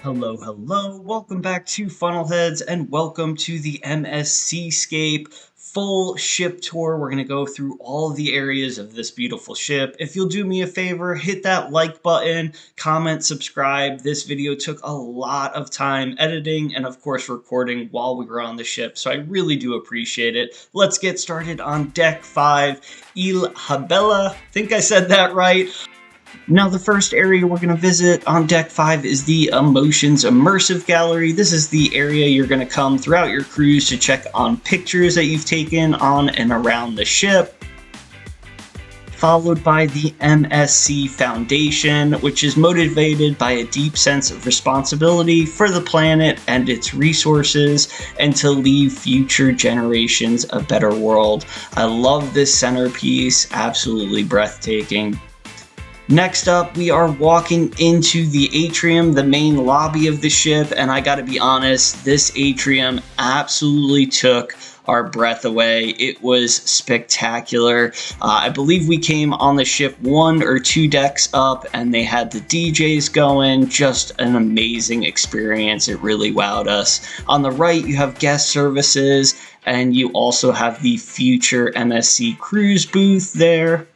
Hello, hello. Welcome back to Funnelheads and welcome to the MSC Seascape full ship tour. We're going to go through all of the areas of this beautiful ship. If you'll do me a favor, hit that like button, comment, subscribe. This video took a lot of time editing and of course recording while we were on the ship, so I really do appreciate it. Let's get started on Deck 5, Il Habella. I think I said that right. Now, the first area we're going to visit on Deck 5 is the Emotions Immersive Gallery. This is the area you're going to come throughout your cruise to check on pictures that you've taken on and around the ship. Followed by the MSC Foundation, which is motivated by a deep sense of responsibility for the planet and its resources, and to leave future generations a better world. I love this centerpiece, absolutely breathtaking. Next up, we are walking into the atrium, the main lobby of the ship, and I gotta be honest, this atrium absolutely took our breath away. It was spectacular. I believe we came on the ship 1 or 2 decks up and they had the DJs going. Just an amazing experience. It really wowed us. On the right, you have guest services and you also have the future MSC cruise booth there.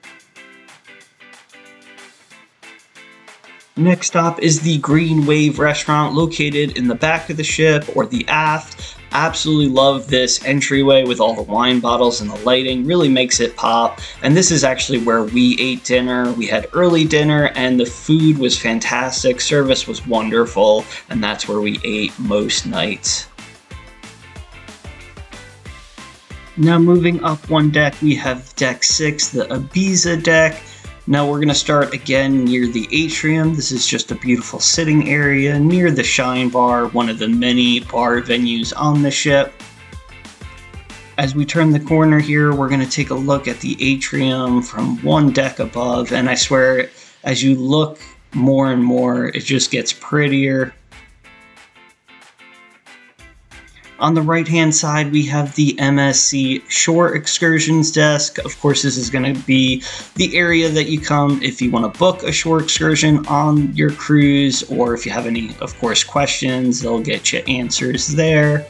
Next stop is the Green Wave restaurant located in the back of the ship or the aft. Absolutely love this entryway with all the wine bottles and the lighting, really makes it pop. And this is actually where we ate dinner. We had early dinner and the food was fantastic, service was wonderful, and that's where we ate most nights. Now moving up one deck, we have Deck 6, the Ibiza deck. Now we're going to start again near the atrium. This is just a beautiful sitting area near the Shine Bar, one of the many bar venues on the ship. As we turn the corner here, we're going to take a look at the atrium from one deck above, and I swear, as you look more and more, it just gets prettier. On the right-hand side, we have the MSC Shore Excursions desk. Of course, this is going to be the area that you come if you want to book a shore excursion on your cruise, or if you have any, of course, questions, they'll get you answers there.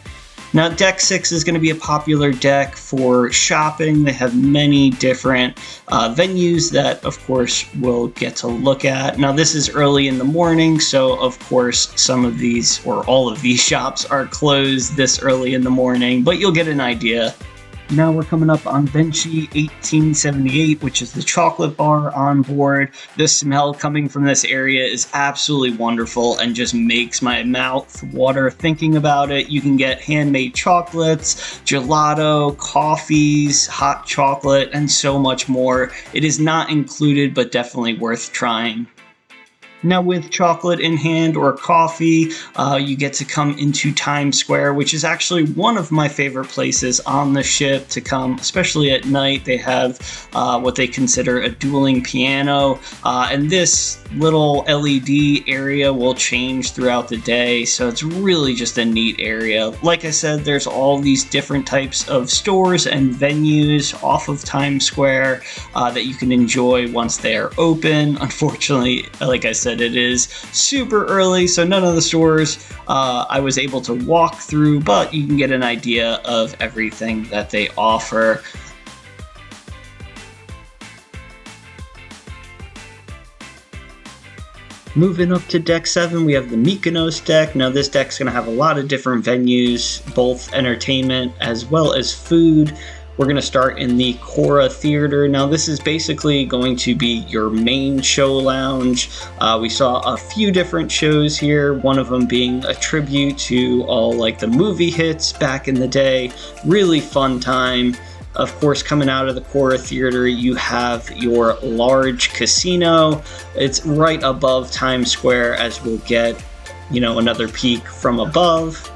Now, Deck 6 is going to be a popular deck for shopping. They have many different venues that, of course, we'll get to look at. Now, this is early in the morning, so, of course, some of these, or all of these shops are closed this early in the morning, but you'll get an idea. Now we're coming up on Vinci 1878, which is the chocolate bar on board. The smell coming from this area is absolutely wonderful and just makes my mouth water thinking about it. You can get handmade chocolates, gelato, coffees, hot chocolate, and so much more. It is not included, but definitely worth trying. Now with chocolate in hand or coffee, you get to come into Times Square, which is actually one of my favorite places on the ship to come, especially at night. They have what they consider a dueling piano, and this little LED area will change throughout the day, so it's really just a neat area. Like I said, there's all these different types of stores and venues off of Times Square that you can enjoy once they are open. Unfortunately, like I said, it is super early, so none of the stores I was able to walk through, but you can get an idea of everything that they offer. Moving up to Deck 7, we have the Mykonos deck. Now this deck's going to have a lot of different venues, both entertainment as well as food. We're going to start in the Cora Theater. Now this is basically going to be your main show lounge. We saw a few different shows here, one of them being a tribute to all like the movie hits back in the day. Really fun time. Of course, coming out of the Cora Theater, you have your large casino. It's right above Times Square, as we'll get, another peek from above.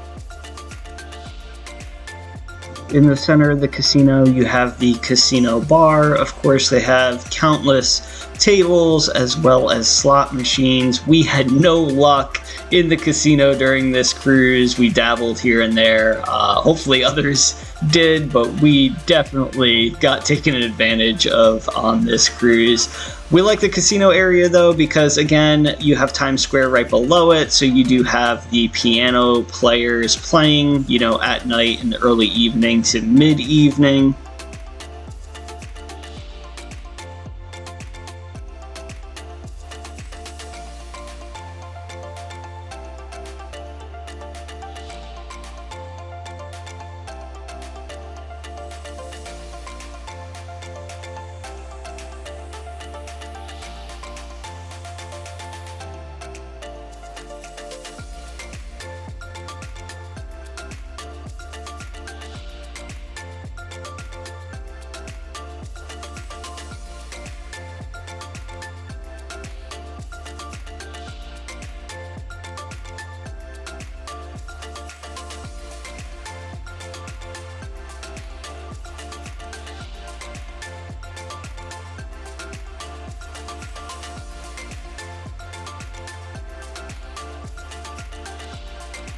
In the center of the casino, you have the casino bar. Of course, they have countless tables as well as slot machines. We had no luck in the casino during this cruise. We dabbled here and there. Hopefully others did, but we definitely got taken advantage of on this cruise. We like the casino area though, because again, you have Times Square right below it, so you do have the piano players playing, you know, at night in the early evening to mid-evening.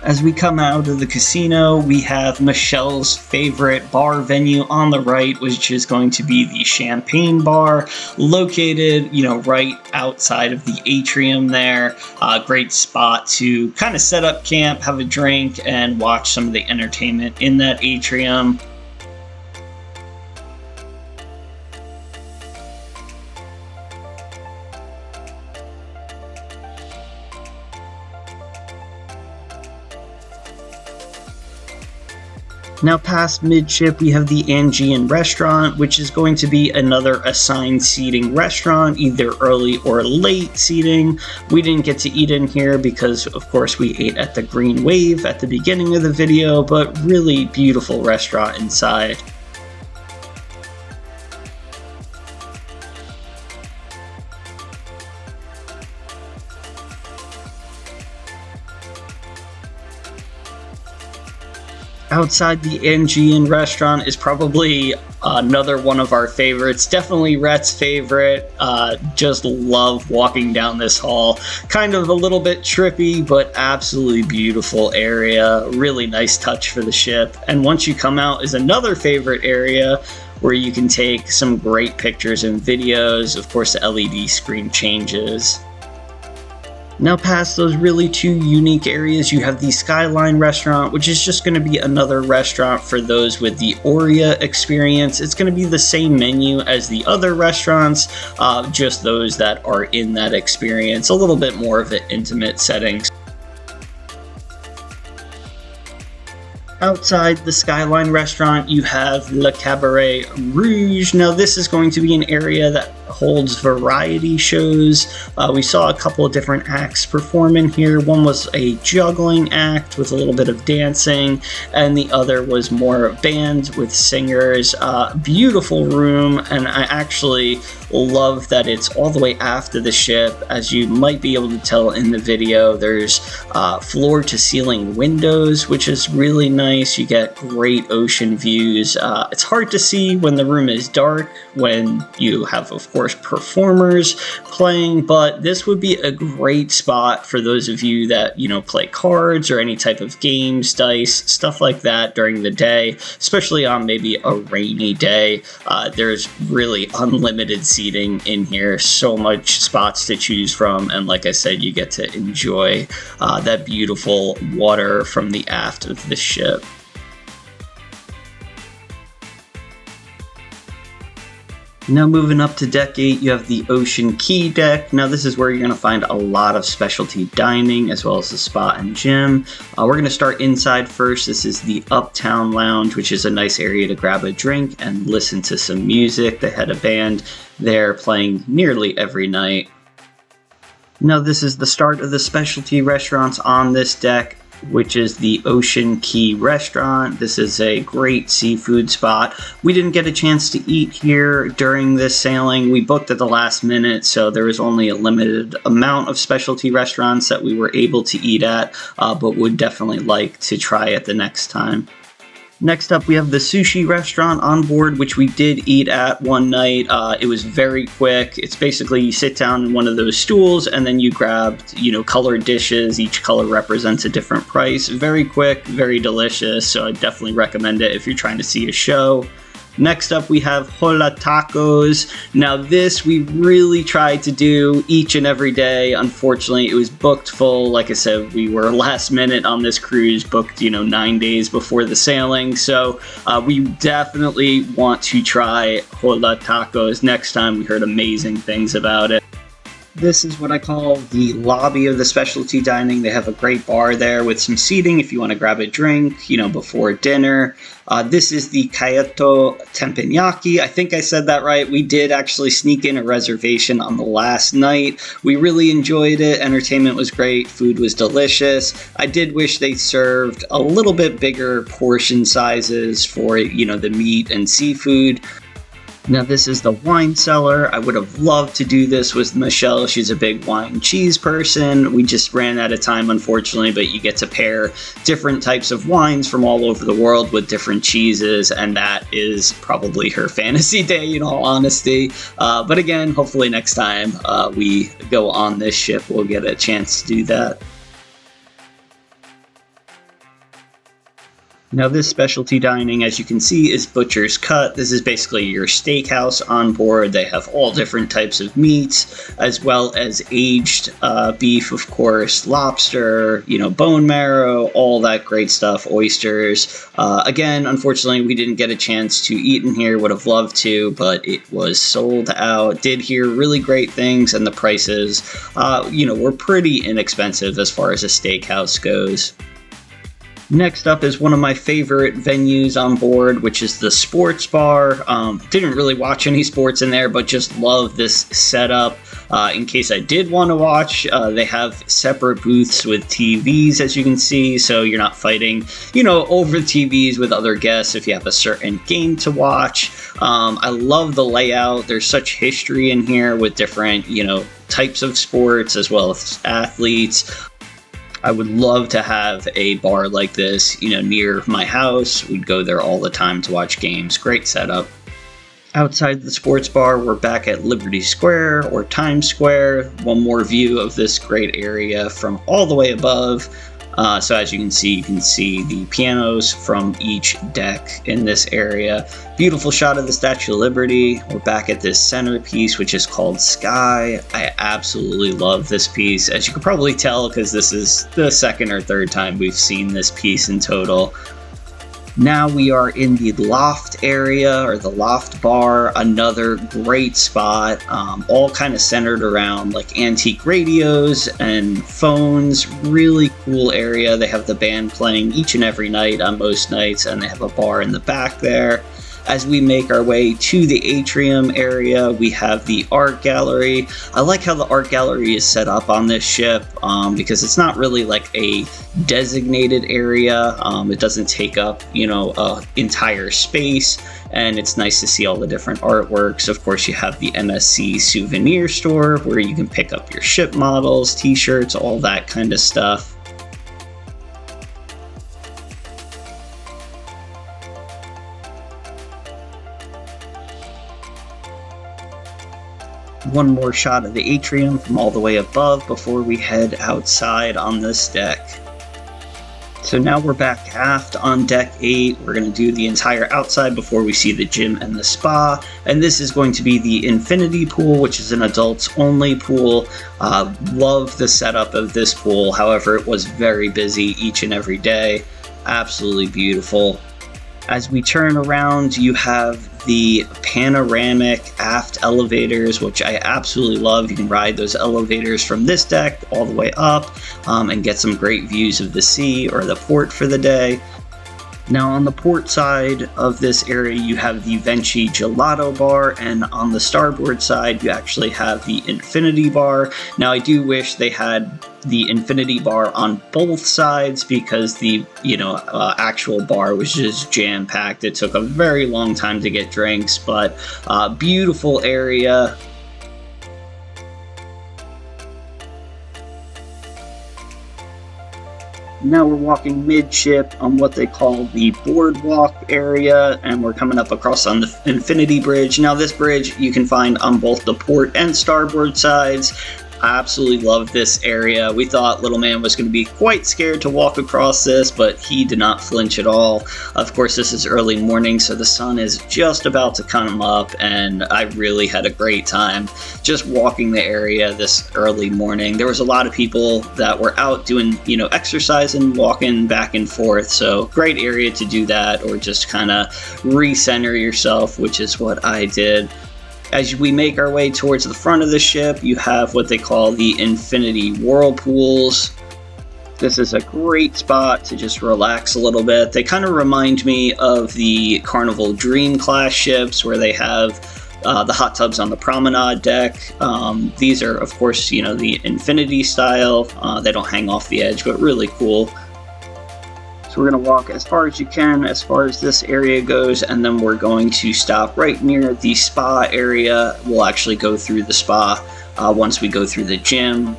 As we come out of the casino, we have Michelle's favorite bar venue on the right, which is going to be the Champagne Bar, located, you know, right outside of the atrium there. Great spot to kind of set up camp, have a drink, and watch some of the entertainment in that atrium. Now past midship, we have the Angean restaurant, which is going to be another assigned seating restaurant, either early or late seating. We didn't get to eat in here because, of course, we ate at the Green Wave at the beginning of the video, but really beautiful restaurant inside. Outside the Angean restaurant is probably another one of our favorites. Definitely Rhett's favorite. Just love walking down this hall. Kind of a little bit trippy, but absolutely beautiful area. Really nice touch for the ship. And once you come out is another favorite area where you can take some great pictures and videos. Of course, the LED screen changes. Now past those really two unique areas, you have the Skyline restaurant, which is just going to be another restaurant for those with the Aurea experience. It's going to be the same menu as the other restaurants, just those that are in that experience. A little bit more of an intimate setting. Outside the Skyline restaurant, you have Le Cabaret Rouge. Now this is going to be an area that holds variety shows. We saw a couple of different acts perform in here. One was a juggling act with a little bit of dancing, and the other was more band with singers. Beautiful room, and I actually love that it's all the way after the ship. As you might be able to tell in the video, there's floor to ceiling windows, which is really nice. You get great ocean views. It's hard to see when the room is dark, when you have, of course, performers playing, but this would be a great spot for those of you that, you know, play cards or any type of games, dice, stuff like that during the day, especially on maybe a rainy day. There's really unlimited seating in here, so much spots to choose from, and like I said, you get to enjoy that beautiful water from the aft of the ship. Now moving up to deck 8, you have the Ocean Key deck. Now this is where you're going to find a lot of specialty dining as well as the spa and gym. We're going to start inside first. This is the Uptown Lounge, which is a nice area to grab a drink and listen to some music. They had a band there playing nearly every night. Now this is the start of the specialty restaurants on this deck, which is the Ocean Key restaurant. This is a great seafood spot. We didn't get a chance to eat here during this sailing. We booked at the last minute, so there was only a limited amount of specialty restaurants that we were able to eat at, but would definitely like to try it the next time. Next up, we have the sushi restaurant on board, which we did eat at one night. It was very quick. It's basically you sit down in one of those stools and then you grab, colored dishes. Each color represents a different price. Very quick, very delicious. So I definitely recommend it if you're trying to see a show. Next up, we have Hola Tacos. Now this we really tried to do each and every day. Unfortunately, it was booked full. Like I said, we were last minute on this cruise, booked, 9 days before the sailing. So we definitely want to try Hola Tacos next time. We heard amazing things about it. This is what I call the lobby of the specialty dining. They have a great bar there with some seating if you want to grab a drink, before dinner. This is the Kyoto Teppanyaki. I think I said that right. We did actually sneak in a reservation on the last night. We really enjoyed it. Entertainment was great. Food was delicious. I did wish they served a little bit bigger portion sizes for, the meat and seafood. Now this is the wine cellar. I would have loved to do this with Michelle. She's a big wine and cheese person. We just ran out of time, unfortunately, but you get to pair different types of wines from all over the world with different cheeses, and that is probably her fantasy day, in all honesty. But again, hopefully next time we go on this ship, we'll get a chance to do that. Now this specialty dining, as you can see, is Butcher's Cut. This is basically your steakhouse on board. They have all different types of meats, as well as aged beef, of course, lobster, bone marrow, all that great stuff, oysters. Again, unfortunately, we didn't get a chance to eat in here. Would have loved to, but it was sold out. Did hear really great things, and the prices, were pretty inexpensive as far as a steakhouse goes. Next up is one of my favorite venues on board, which is the sports bar. Didn't really watch any sports in there, but just love this setup. In case I did want to watch, they have separate booths with TVs, as you can see, so you're not fighting, over TVs with other guests if you have a certain game to watch. I love the layout. There's such history in here with different, types of sports as well as athletes. I would love to have a bar like this, near my house. We'd go there all the time to watch games. Great setup. Outside the sports bar, we're back at Liberty Square or Times Square. One more view of this great area from all the way above. So as you can see the pianos from each deck in this area. Beautiful shot of the Statue of Liberty. We're back at this centerpiece, which is called Sky. I absolutely love this piece, as you can probably tell, because this is the second or third time we've seen this piece in total. Now we are in the loft area, or the loft bar, another great spot, all kind of centered around like antique radios and phones. Really cool area. They have the band playing each and every night on most nights, and they have a bar in the back there. As we make our way to the atrium area, we have the art gallery. I like how the art gallery is set up on this ship because it's not really like a designated area. It doesn't take up, entire space, and it's nice to see all the different artworks. Of course, you have the MSC souvenir store where you can pick up your ship models, t-shirts, all that kind of stuff. One more shot of the atrium from all the way above before we head outside on this deck. So now we're back aft on deck 8. We're going to do the entire outside before we see the gym and the spa. And this is going to be the infinity pool, which is an adults only pool. Love the setup of this pool. However, it was very busy each and every day. Absolutely beautiful. As we turn around, you have the panoramic aft elevators, which I absolutely love. You can ride those elevators from this deck all the way up and get some great views of the sea or the port for the day. Now on the port side of this area, you have the Vinci Gelato Bar, and on the starboard side, you actually have the Infinity Bar. Now I do wish they had the Infinity Bar on both sides because the actual bar was just jam-packed. It took a very long time to get drinks, but beautiful area. Now we're walking midship on what they call the boardwalk area, and we're coming up across on the Infinity Bridge. Now this bridge you can find on both the port and starboard sides. I absolutely love this area. We thought little man was going to be quite scared to walk across this, but he did not flinch at all. Of course, this is early morning, so the sun is just about to come up, and I really had a great time just walking the area this early morning. There was a lot of people that were out doing, exercising, walking back and forth, so great area to do that, or just kind of recenter yourself, which is what I did. As we make our way towards the front of the ship, you have what they call the Infinity Whirlpools. This is a great spot to just relax a little bit. They kind of remind me of the Carnival Dream class ships where they have the hot tubs on the promenade deck. These are, of course, the Infinity style. They don't hang off the edge, but really cool. So we're going to walk as far as you can, as far as this area goes, and then we're going to stop right near the spa area. We'll actually go through the spa once we go through the gym.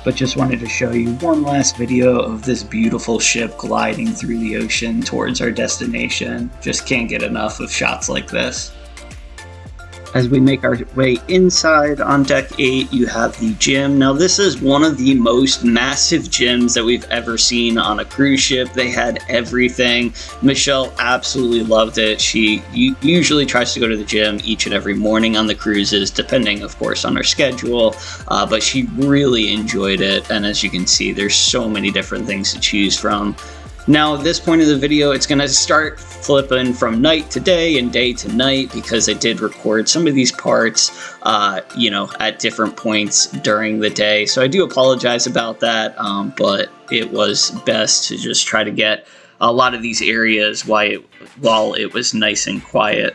But just wanted to show you one last video of this beautiful ship gliding through the ocean towards our destination. Just can't get enough of shots like this. As we make our way inside on deck 8, you have the gym. Now this is one of the most massive gyms that we've ever seen on a cruise ship. They had everything. Michelle absolutely loved it. She usually tries to go to the gym each and every morning on the cruises, depending of course on her schedule, but she really enjoyed it. And as you can see, there's so many different things to choose from. Now, at this point of the video, it's going to start flipping from night to day and day to night because I did record some of these parts, at different points during the day. So I do apologize about that, but it was best to just try to get a lot of these areas while it was nice and quiet.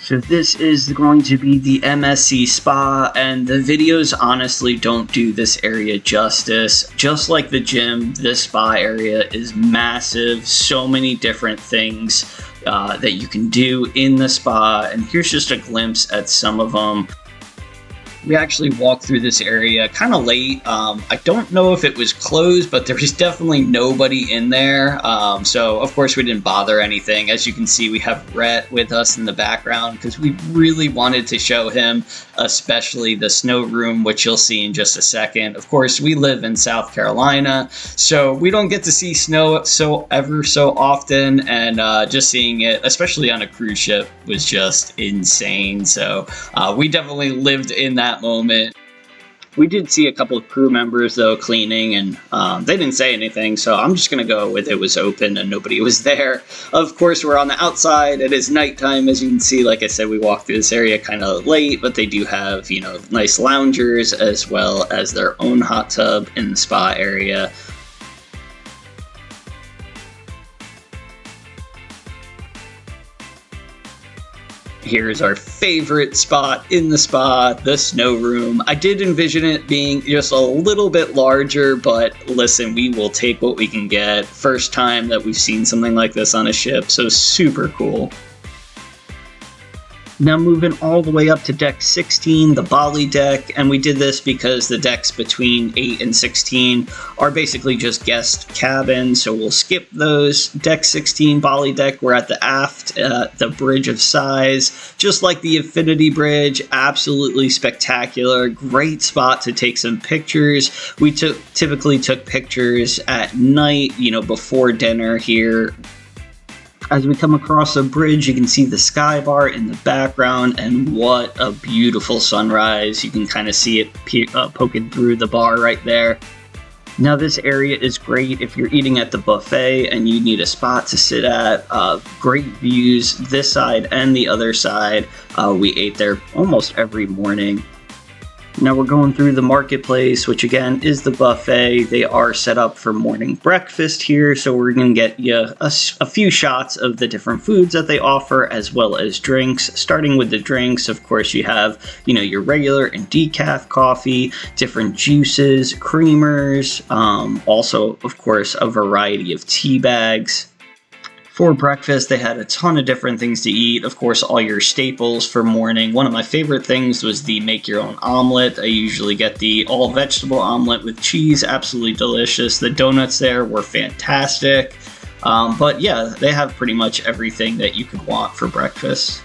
So this is going to be the MSC Spa, and the videos honestly don't do this area justice. Just like the gym, this spa area is massive. So many different things that you can do in the spa, and here's just a glimpse at some of them. We actually walked through this area kind of late. I don't know if it was closed, but there was definitely nobody in there. So of course we didn't bother anything. As you can see, we have Rhett with us in the background because we really wanted to show him, especially the snow room, which you'll see in just a second. Of course, we live in South Carolina, so we don't get to see snow ever so often, and just seeing it, especially on a cruise ship, was just insane. So we definitely lived in that moment. We did see a couple of crew members though cleaning, and they didn't say anything, so I'm just gonna go with it was open and nobody was there. Of course, we're on the outside. It is nighttime, as you can see. Like I said, we walked through this area kind of late, but they do have nice loungers as well as their own hot tub in the spa area. Here's our favorite spot in the spa, the snow room. I did envision it being just a little bit larger, but listen, we will take what we can get. First time that we've seen something like this on a ship, so super cool. Now moving all the way up to deck 16, the Bali deck, and we did this because the decks between 8 and 16 are basically just guest cabins, so we'll skip those. Deck 16, Bali deck, we're at the aft, the Bridge of Sighs, just like the Infinity Bridge, absolutely spectacular, great spot to take some pictures. We typically took pictures at night, before dinner here. As we come across the bridge, you can see the sky bar in the background, and what a beautiful sunrise. You can kind of see it poking through the bar right there. Now this area is great if you're eating at the buffet and you need a spot to sit at. Great views this side and the other side. We ate there almost every morning. Now we're going through the marketplace, which again is the buffet. They are set up for morning breakfast here, so we're going to get you a few shots of the different foods that they offer, as well as drinks. Starting with the drinks, of course, you have your regular and decaf coffee, different juices, creamers, also of course a variety of tea bags. For breakfast, they had a ton of different things to eat. Of course, all your staples for morning. One of my favorite things was the make your own omelet. I usually get the all vegetable omelet with cheese, absolutely delicious. The donuts there were fantastic. But yeah, they have pretty much everything that you could want for breakfast.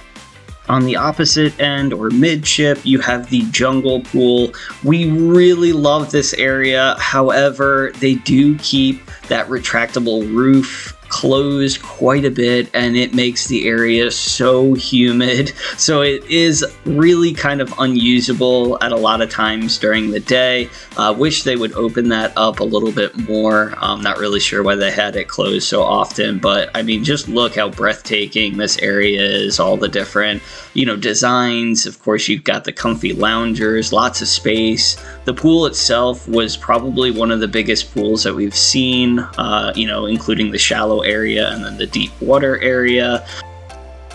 On the opposite end, or midship, you have the jungle pool. We really love this area. However, they do keep that retractable roof closed quite a bit, and it makes the area so humid. So it is really kind of unusable at a lot of times during the day. Wish they would open that up a little bit more. I'm not really sure why they had it closed so often, but I mean, just look how breathtaking this area is. All the different, designs. Of course, you've got the comfy loungers, lots of space. The pool itself was probably one of the biggest pools that we've seen, including the shallow area and then the deep water area.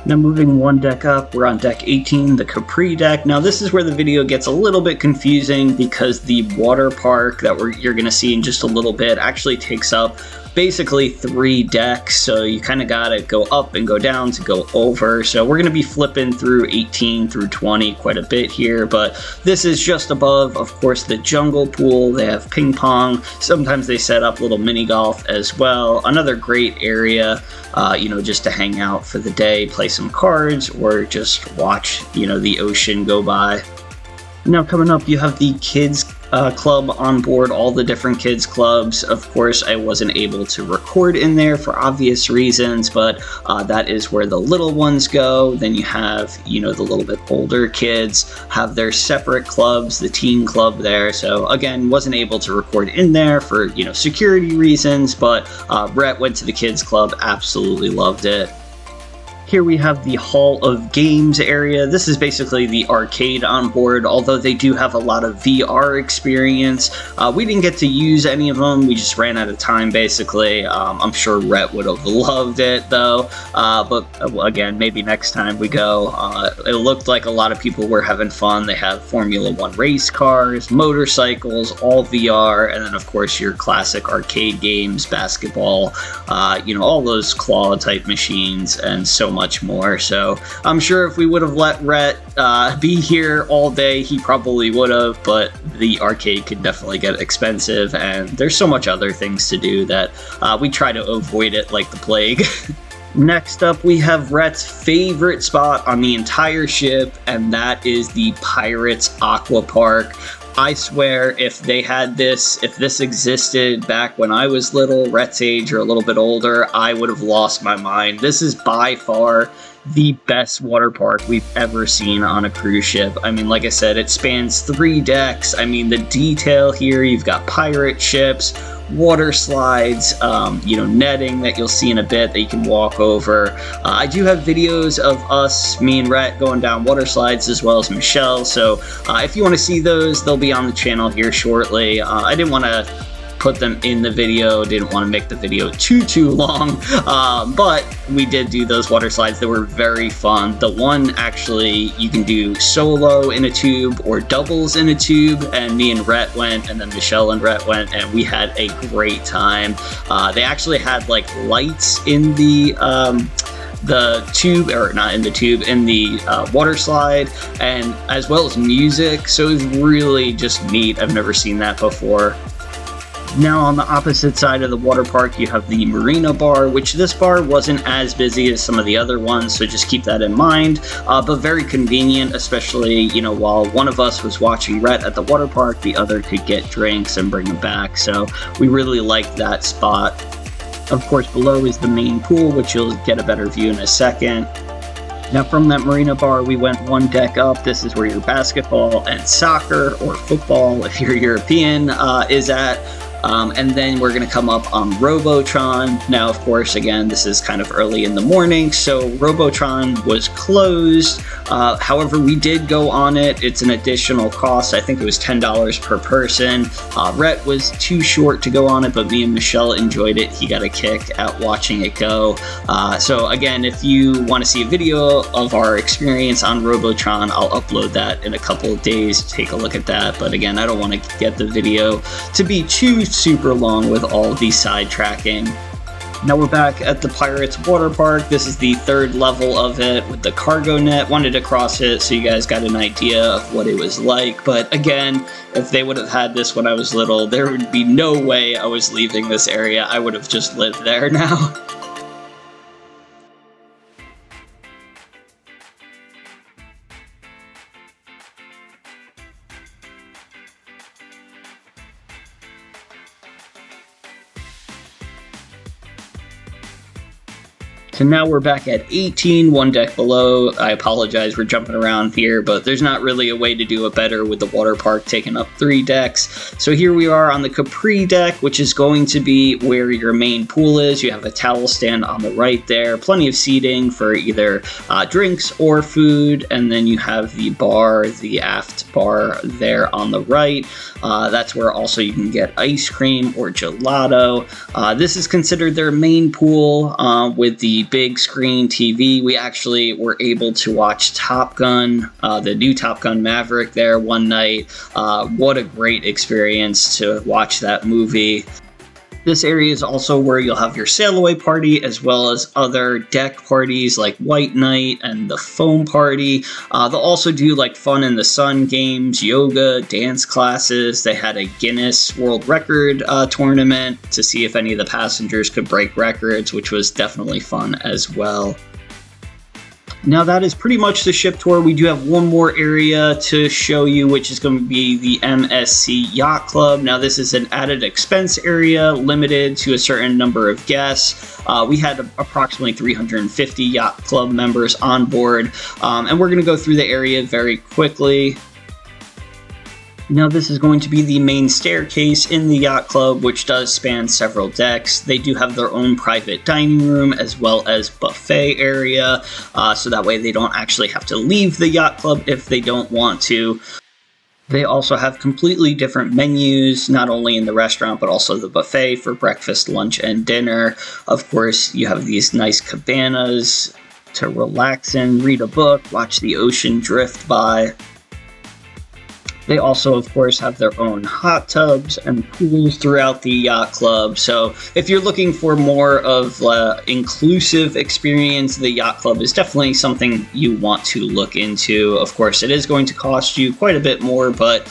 Now moving one deck up, we're on deck 18, the Capri deck. Now this is where the video gets a little bit confusing because the water park that you're going to see in just a little bit actually takes up basically 3 decks, so you kind of got to go up and go down to go over. So we're going to be flipping through 18 through 20 quite a bit here, but this is just above, of course, the jungle pool. They have ping pong. Sometimes they set up little mini golf as well. Another great area, just to hang out for the day, play some cards, or just watch, the ocean go by. Now coming up, you have the kids club on board, all the different kids clubs. Of course, I wasn't able to record in there for obvious reasons, but that is where the little ones go. Then you have, the little bit older kids have their separate clubs, the teen club there. So again, wasn't able to record in there for, security reasons, but Rhett went to the kids club, absolutely loved it. Here we have the Hall of Games area. This is basically the arcade on board, although they do have a lot of VR experience. We didn't get to use any of them. We just ran out of time, basically. I'm sure Rhett would have loved it, though. But again, maybe next time we go. It looked like a lot of people were having fun. They have Formula 1 race cars, motorcycles, all VR, and then, of course, your classic arcade games, basketball, all those claw-type machines, and so much more. So I'm sure if we would have let Rhett be here all day, he probably would have, but the arcade could definitely get expensive, and there's so much other things to do that we try to avoid it like the plague. Next up, we have Rhett's favorite spot on the entire ship, and that is the Pirates Aqua Park. I swear, if this existed back when I was little, Rhett's age or a little bit older, I would have lost my mind. This is by far the best water park we've ever seen on a cruise ship. I mean, like I said, it spans 3 decks. I mean, the detail here, you've got pirate ships, water slides, netting that you'll see in a bit that you can walk over. I do have videos of me and Rhett going down water slides, as well as Michelle, so if you want to see those, they'll be on the channel here shortly. I didn't want to put them in the video, didn't want to make the video too long, but we did do those water slides. They were very fun. The one, actually, you can do solo in a tube or doubles in a tube, and me and Rhett went, and then Michelle and Rhett went, and we had a great time. They actually had like lights in the tube, or not in the tube, in the water slide, and as well as music, so it was really just neat. I've never seen that before. Now on the opposite side of the water park, you have the Marina Bar, which this bar wasn't as busy as some of the other ones, so just keep that in mind, but very convenient, especially, while one of us was watching Rhett at the water park, the other could get drinks and bring them back, so we really liked that spot. Of course, below is the main pool, which you'll get a better view in a second. Now from that Marina Bar, we went 1 deck up. This is where your basketball and soccer, or football if you're European, is at. And then we're going to come up on Robotron. Now, of course, again, this is kind of early in the morning, so Robotron was closed. However, we did go on it. It's an additional cost. I think it was $10 per person. Rhett was too short to go on it, but me and Michelle enjoyed it. He got a kick at watching it go. So again, if you want to see a video of our experience on Robotron, I'll upload that in a couple of days. Take a look at that. But again, I don't want to get the video to be too super long with all the sidetracking. Now we're back at the Pirates Water Park. This is the third level of it with the cargo net. Wanted to cross it so you guys got an idea of what it was like. But again, if they would have had this when I was little, there would be no way I was leaving this area. I would have just lived there now. So now we're back at 18, one deck below. I apologize, we're jumping around here, but there's not really a way to do it better with the water park taking up 3 decks. So here we are on the Capri deck, which is going to be where your main pool is. You have a towel stand on the right there, plenty of seating for either drinks or food, and then you have the bar, the aft bar there on the right. That's where also you can get ice cream or gelato. This is considered their main pool with the big screen TV. We actually were able to watch Top Gun, the new Top Gun Maverick there one night. What a great experience to watch that movie. This area is also where you'll have your sail away party as well as other deck parties like White Night and the foam party. They'll also do like fun in the sun games, yoga, dance classes. They had a Guinness World Record tournament to see if any of the passengers could break records, which was definitely fun as well. Now that is pretty much the ship tour. We do have one more area to show you, which is going to be the MSC Yacht Club. Now this is an added expense area, limited to a certain number of guests. We had approximately 350 Yacht Club members on board, and we're going to go through the area very quickly. Now this is going to be the main staircase in the yacht club, which does span several decks. They do have their own private dining room as well as buffet area, so that way they don't actually have to leave the yacht club if they don't want to. They also have completely different menus, not only in the restaurant, but also the buffet for breakfast, lunch, and dinner. Of course, you have these nice cabanas to relax in, read a book, watch the ocean drift by. They also, of course, have their own hot tubs and pools throughout the yacht club. So if you're looking for more of inclusive experience, the yacht club is definitely something you want to look into. Of course, it is going to cost you quite a bit more, but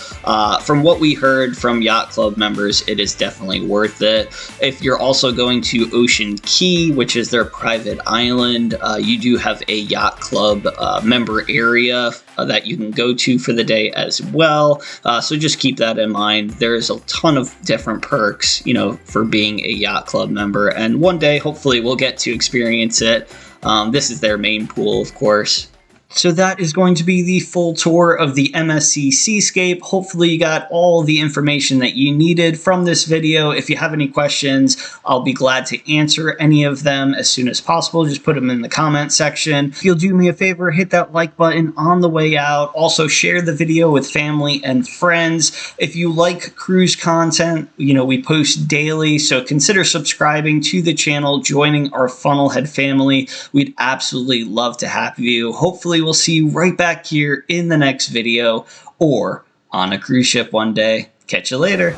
from what we heard from yacht club members, it is definitely worth it. If you're also going to Ocean Key, which is their private island, you do have a yacht club member area that you can go to for the day as well. So just keep that in mind. There's a ton of different perks, for being a yacht club member. And one day, hopefully, we'll get to experience it. This is their main pool, of course. So that is going to be the full tour of the MSC Seascape. Hopefully you got all the information that you needed from this video. If you have any questions, I'll be glad to answer any of them as soon as possible. Just put them in the comment section. If you'll do me a favor, hit that like button on the way out. Also share the video with family and friends. If you like cruise content, we post daily, so consider subscribing to the channel, joining our Funnelhead family. We'd absolutely love to have you. Hopefully we'll see you right back here in the next video or on a cruise ship one day. Catch you later.